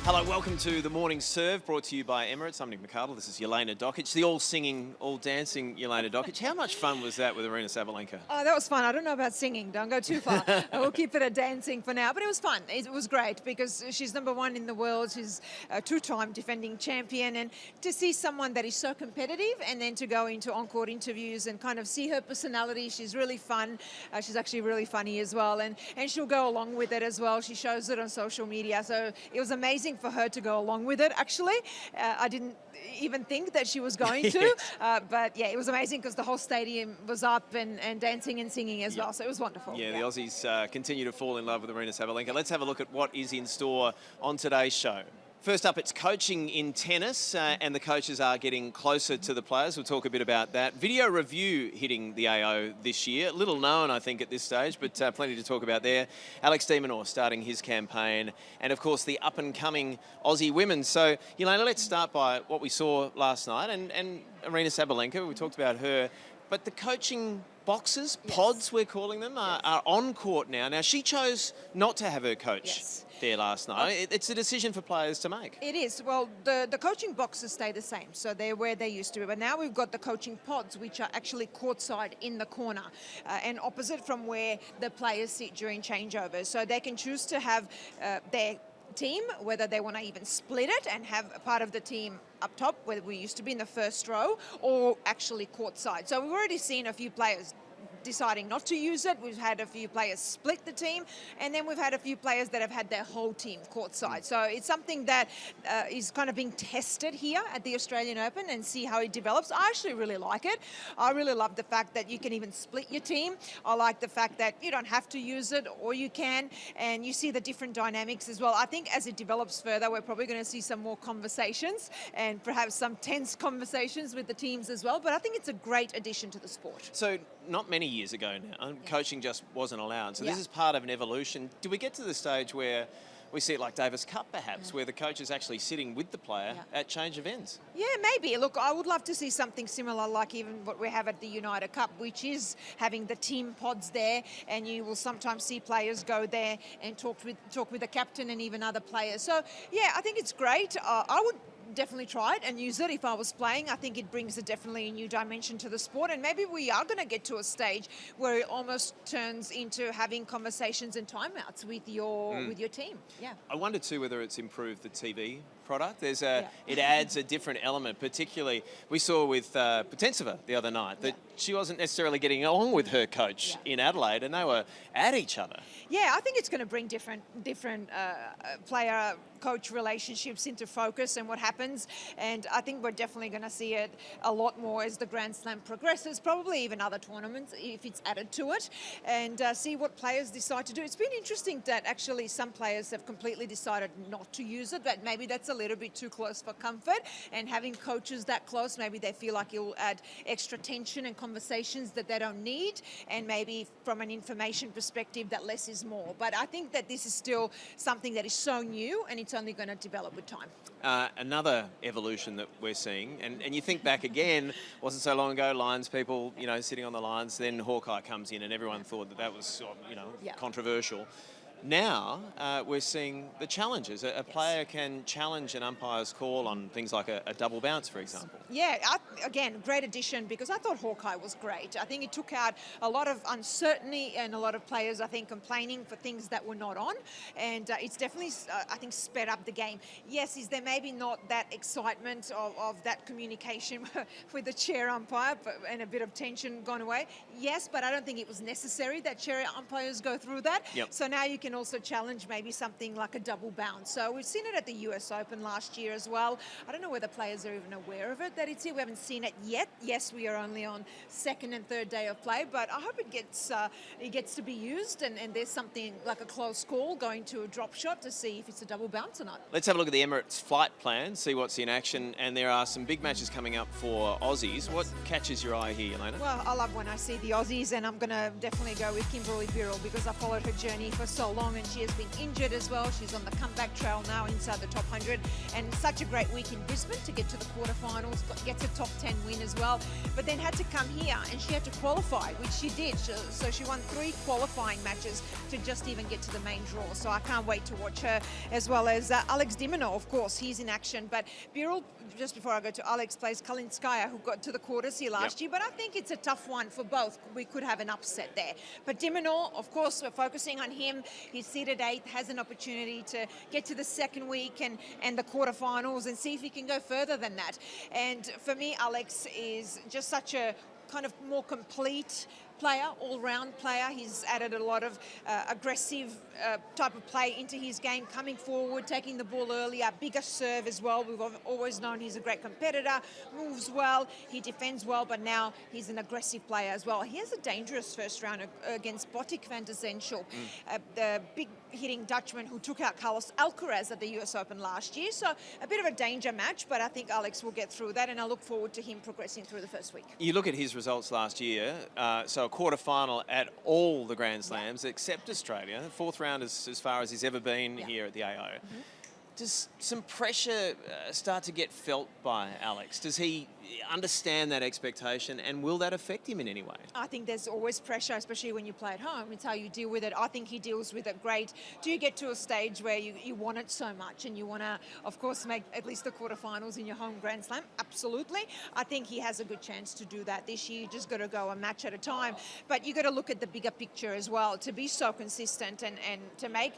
Hello, welcome to the Morning Serve, brought to you by Emirates. I'm Nick McArdle. This is Jelena Dokic, the all-singing, all-dancing Jelena Dokic. How much fun was that with Aryna Sabalenka? Oh, that was fun. I don't know about singing. Don't go too far. We'll keep it at dancing for now. But it was fun. It was great because she's #1 in the world. She's a two-time defending champion. And to see someone that is so competitive and then to go into on-court interviews and kind of see her personality, she's really fun. She's actually really funny as well. And she'll go along with it as well. She shows it on social media. So it was amazing for her to go along with it, actually. I didn't even think that she was going to. But yeah, it was amazing because the whole stadium was up and dancing and singing as well. So it was wonderful. Yeah, the Aussies continue to fall in love with Aryna Sabalenka. Let's have a look at what is in store on today's show. First up, it's coaching in tennis, and the coaches are getting closer to the players. We'll talk a bit about that. Video review hitting the AO this year. Little known, I think, at this stage, but plenty to talk about there. Alex de Minaur starting his campaign, and of course the up-and-coming Aussie women. So, Jelena, let's start by what we saw last night, and Aryna Sabalenka. We talked about her, but the coaching boxes, pods we're calling them, are on court now. Now, she chose not to have her coach there last night. It's a decision for players to make. It is. Well, the coaching boxes stay the same, so they're where they used to be. But now we've got the coaching pods, which are actually courtside in the corner and opposite from where the players sit during changeovers. So they can choose to have their team, whether they want to even split it and have a part of the team up top, where we used to be in the first row, or actually courtside. So we've already seen a few players deciding not to use it. We've had a few players split the team, and then we've had a few players that have had their whole team courtside. So it's something that is kind of being tested here at the Australian Open and see how it develops. I actually really like it. I really love the fact that you can even split your team. I like the fact that you don't have to use it, or you can, and you see the different dynamics as well. I think as it develops further, we're probably going to see some more conversations and perhaps some tense conversations with the teams as well. But I think it's a great addition to the sport. So not many years ago now, coaching just wasn't allowed. So this is part of an evolution. Do we get to the stage where we see it like Davis Cup perhaps, where the coach is actually sitting with the player at change of ends? Yeah, maybe. Look, I would love to see something similar like even what we have at the United Cup, which is having the team pods there, and you will sometimes see players go there and talk with the captain and even other players. So yeah, I think it's great. I would definitely try it and use it if I was playing. I think it brings definitely a new dimension to the sport, and maybe we are going to get to a stage where it almost turns into having conversations and timeouts with your team. Yeah. I wonder too whether it's improved the TV product. It adds a different element. Particularly, we saw with Potensova the other night that she wasn't necessarily getting along with her coach in Adelaide, and they were at each other. Yeah, I think it's going to bring different player-coach relationships into focus and what happens. And I think we're definitely going to see it a lot more as the Grand Slam progresses, probably even other tournaments if it's added to it, and see what players decide to do. It's been interesting that actually some players have completely decided not to use it, but maybe that's a little bit too close for comfort, and having coaches that close, maybe they feel like it will add extra tension and conversations that they don't need, and maybe from an information perspective that less is more. But I think that this is still something that is so new, and it's only going to develop with time. Another evolution that we're seeing, and you think back again, wasn't so long ago, Lions people, sitting on the Lions, then Hawkeye comes in and everyone thought that was, controversial. Now, we're seeing the challenges. A player can challenge an umpire's call on things like a double bounce, for example. Yeah, again, great addition, because I thought Hawkeye was great. I think it took out a lot of uncertainty and a lot of players, I think, complaining for things that were not on. And it's definitely, I think, sped up the game. Yes, is there maybe not that excitement of that communication with the chair umpire and a bit of tension gone away? Yes, but I don't think it was necessary that chair umpires go through that. So now you can also challenge maybe something like a double bounce. So we've seen it at the US Open last year as well. I don't know whether players are even aware of it, that it's here. We haven't seen it yet. Yes, we are only on second and third day of play, but I hope it gets to be used, and there's something like a close call going to a drop shot to see if it's a double bounce or not. Let's have a look at the Emirates flight plan, see what's in action, and there are some big matches coming up for Aussies. What catches your eye here, Jelena? Well, I love when I see the Aussies, and I'm going to definitely go with Kimberly Birrell because I followed her journey for so long. long, and she has been injured as well. She's on the comeback trail now inside the top 100, and such a great week in Brisbane to get to the quarterfinals, gets a top 10 win as well, but then had to come here and she had to qualify, which she did. So she won 3 qualifying matches to just even get to the main draw. So I can't wait to watch her, as well as Alex Dimino, of course, he's in action. But Birol, just before I go to Alex, plays Kalinskaya, who got to the quarters here last year, but I think it's a tough one for both. We could have an upset there. But Dimino, of course, we're focusing on him. He's seeded 8th, has an opportunity to get to the second week and the quarterfinals and see if he can go further than that. And for me, Alex is just such a kind of more complete player, all-round player. He's added a lot of aggressive type of play into his game, coming forward, taking the ball earlier, bigger serve as well. We've always known he's a great competitor, moves well, he defends well, but now he's an aggressive player as well. He has a dangerous first round against Botic van der Zensel, the big hitting Dutchman who took out Carlos Alcaraz at the US Open last year. So a bit of a danger match, but I think Alex will get through that, and I look forward to him progressing through the first week. You look at his results last year, so a quarter-final at all the Grand Slams, except Australia. 4th round is as far as he's ever been here at the AO. Does some pressure start to get felt by Alex? Does he understand that expectation, and will that affect him in any way? I think there's always pressure, especially when you play at home. It's how you deal with it. I think he deals with it great. Do you get to a stage where you want it so much and you want to, of course, make at least the quarterfinals in your home Grand Slam? Absolutely. I think he has a good chance to do that this year. You just got to go a match at a time. But you got to look at the bigger picture as well, to be so consistent and to make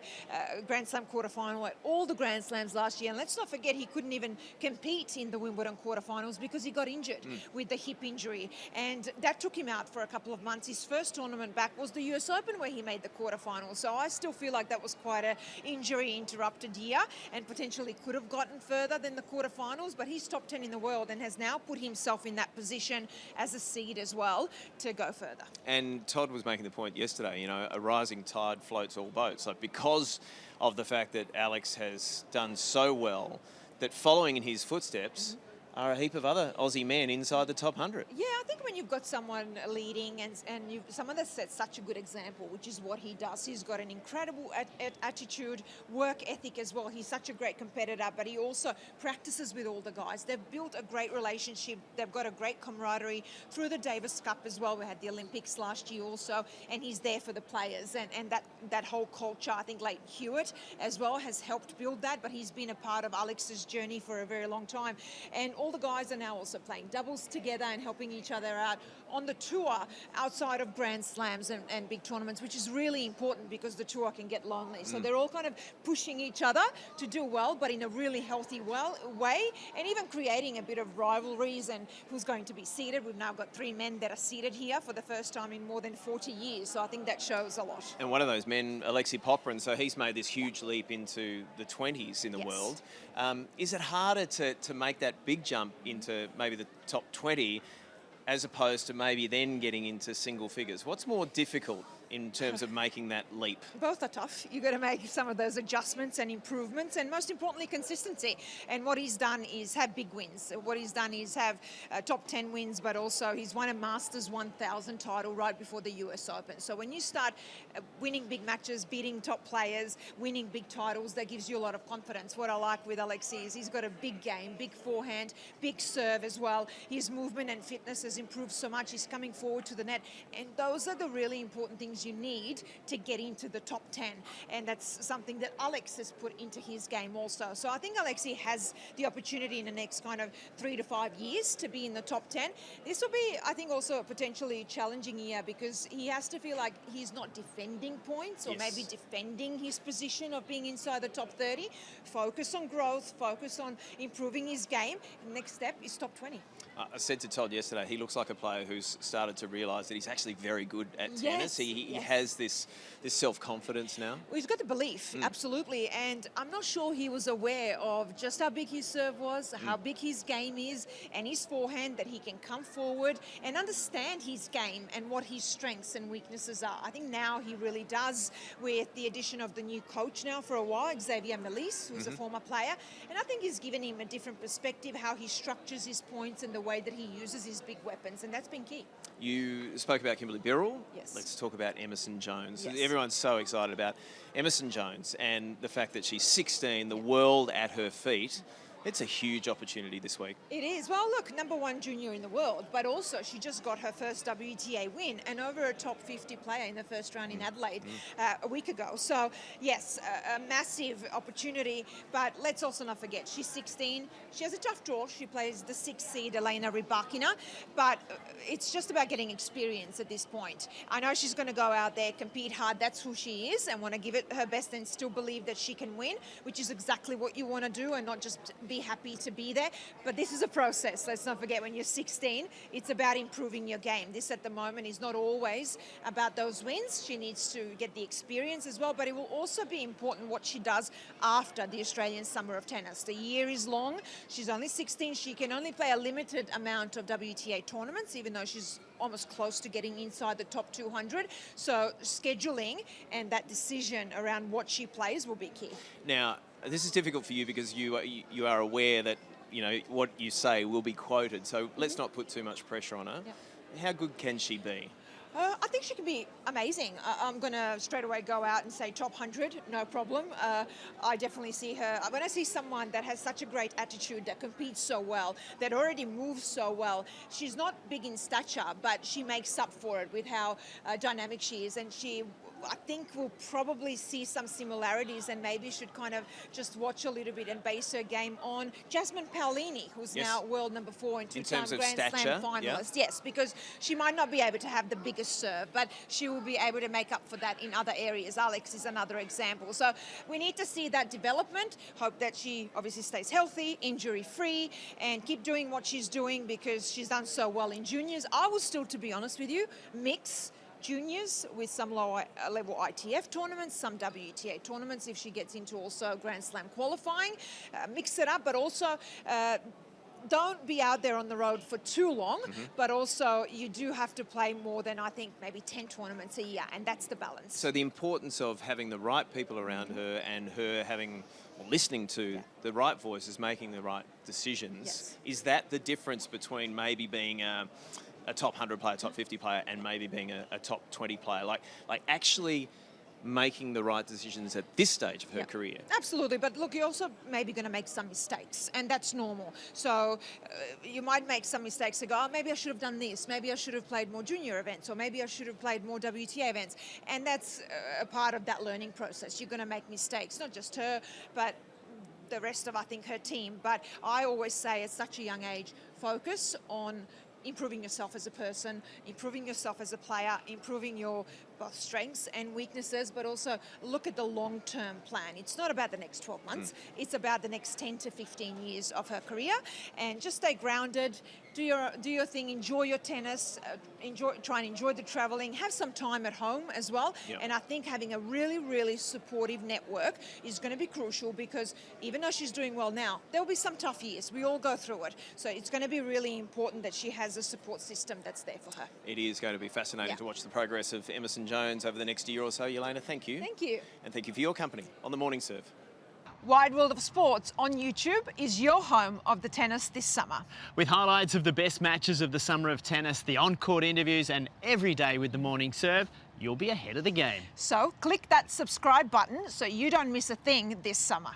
Grand Slam quarterfinal at all the Grand Slams last year. And let's not forget, he couldn't even compete in the Wimbledon quarterfinals because he got injured with the hip injury, and that took him out for a couple of months. His first tournament back was the US Open, where he made the quarterfinals. So I still feel like that was quite an injury interrupted year, and potentially could have gotten further than the quarterfinals, but he's top 10 in the world and has now put himself in that position as a seed as well to go further. And Todd was making the point yesterday, you know, a rising tide floats all boats. Like, because of the fact that Alex has done so well, that following in his footsteps are a heap of other Aussie men inside the top 100. Yeah, I think when you've got someone leading and someone that sets such a good example, which is what he does. He's got an incredible attitude, work ethic as well. He's such a great competitor, but he also practices with all the guys. They've built a great relationship. They've got a great camaraderie through the Davis Cup as well. We had the Olympics last year also, and he's there for the players. And that whole culture, I think Leighton Hewitt as well has helped build that, but he's been a part of Alex's journey for a very long time. And all the guys are now also playing doubles together and helping each other out on the tour outside of Grand Slams and big tournaments, which is really important because the tour can get lonely. So they're all kind of pushing each other to do well, but in a really healthy way, and even creating a bit of rivalries and who's going to be seeded. We've now got 3 men that are seeded here for the first time in more than 40 years. So I think that shows a lot. And one of those men, Alexei Popryin, so he's made this huge leap into the 20s in the world. Is it harder to make that big jump into maybe the top 20 as opposed to maybe then getting into single figures? What's more difficult in terms of making that leap? Both are tough. You've got to make some of those adjustments and improvements, and most importantly, consistency. And what he's done is have big wins. What he's done is have top 10 wins, but also he's won a Masters 1000 title right before the US Open. So when you start winning big matches, beating top players, winning big titles, that gives you a lot of confidence. What I like with Alexei is he's got a big game, big forehand, big serve as well. His movement and fitness has improved so much. He's coming forward to the net, and those are the really important things you need to get into the top 10, and that's something that Alex has put into his game also. So I think Alexei has the opportunity in the next kind of 3 to 5 years to be in the top 10. This will be, I think, also a potentially challenging year because he has to feel like he's not defending points or maybe defending his position of being inside the top 30. Focus on growth, focus on improving his game. Next step is top 20. I said to Todd yesterday, he looks like a player who's started to realise that he's actually very good at tennis. He has this self-confidence now. Well, he's got the belief, absolutely. And I'm not sure he was aware of just how big his serve was, how big his game is, and his forehand, that he can come forward and understand his game and what his strengths and weaknesses are. I think now he really does, with the addition of the new coach now for a while, Xavier Melis, who's a former player. And I think he's given him a different perspective, how he structures his points and the way that he uses his big weapons, and that's been key. You spoke about Kimberly Birrell. Yes. Let's talk about Emerson Jones. Yes. Everyone's so excited about Emerson Jones and the fact that she's 16, the world at her feet. It's a huge opportunity this week. It is. Well, look, #1 junior in the world, but also she just got her first WTA win and over a top 50 player in the first round in Adelaide a week ago. So, yes, a massive opportunity, but let's also not forget, she's 16. She has a tough draw. She plays the 6th seed, Jelena Dokic, but it's just about getting experience at this point. I know she's going to go out there, compete hard. That's who she is, and want to give it her best and still believe that she can win, which is exactly what you want to do, and not just be happy to be there. But this is a process. Let's not forget, when you're 16, it's about improving your game. This at the moment is not always about those wins. She needs to get the experience as well, but it will also be important what she does after the Australian Summer of Tennis. The year is long. She's only 16. She can only play a limited amount of WTA tournaments, even though she's almost close to getting inside the top 200. So scheduling and that decision around what she plays will be key. Now, this is difficult for you because you are aware that, you know, what you say will be quoted. So let's not put too much pressure on her. Yep. How good can she be? I think she can be amazing. I'm going to straight away go out and say top 100, no problem. I definitely see her. When I see someone that has such a great attitude, that competes so well, that already moves so well, she's not big in stature, but she makes up for it with how dynamic she is. And I think we'll probably see some similarities, and maybe should kind of just watch a little bit and base her game on Jasmine Paolini, who's now world #4 and two-time Grand Slam finalist. Yes, because she might not be able to have the biggest serve, but she will be able to make up for that in other areas. Alex is another example. So we need to see that development, hope that she obviously stays healthy, injury-free, and keep doing what she's doing, because she's done so well in juniors. I will still, to be honest with you, mix juniors with some lower level ITF tournaments, some WTA tournaments if she gets into also Grand Slam qualifying. Mix it up, but also don't be out there on the road for too long, but also you do have to play more than, I think, maybe 10 tournaments a year, and that's the balance. So the importance of having the right people around her, and her having, or listening to the right voices, making the right decisions, is that the difference between maybe being a top 100 player, top 50 player, and maybe being a top 20 player? Like actually making the right decisions at this stage of her career. Absolutely, but look, you're also maybe going to make some mistakes, and that's normal. So you might make some mistakes and go, oh, maybe I should have done this, maybe I should have played more junior events, or maybe I should have played more WTA events, and that's a part of that learning process. You're going to make mistakes, not just her, but the rest of, I think, her team. But I always say at such a young age, focus on improving yourself as a person, improving yourself as a player, improving your both strengths and weaknesses, but also look at the long-term plan. It's not about the next 12 months. It's about the next 10 to 15 years of her career, and just stay grounded, do your thing, enjoy your tennis, try and enjoy the traveling, have some time at home as well. And I think having a really, really supportive network is going to be crucial, because even though she's doing well now, there'll be some tough years. We all go through it. So it's going to be really important that she has a support system that's there for her. It is going to be fascinating to watch the progress of Emerson Jones over the next year or so. Jelena, thank you. Thank you. And thank you for your company on The Morning Serve. Wide World of Sports on YouTube is your home of the tennis this summer. With highlights of the best matches of the summer of tennis, the on-court interviews, and every day with The Morning Serve, you'll be ahead of the game. So click that subscribe button so you don't miss a thing this summer.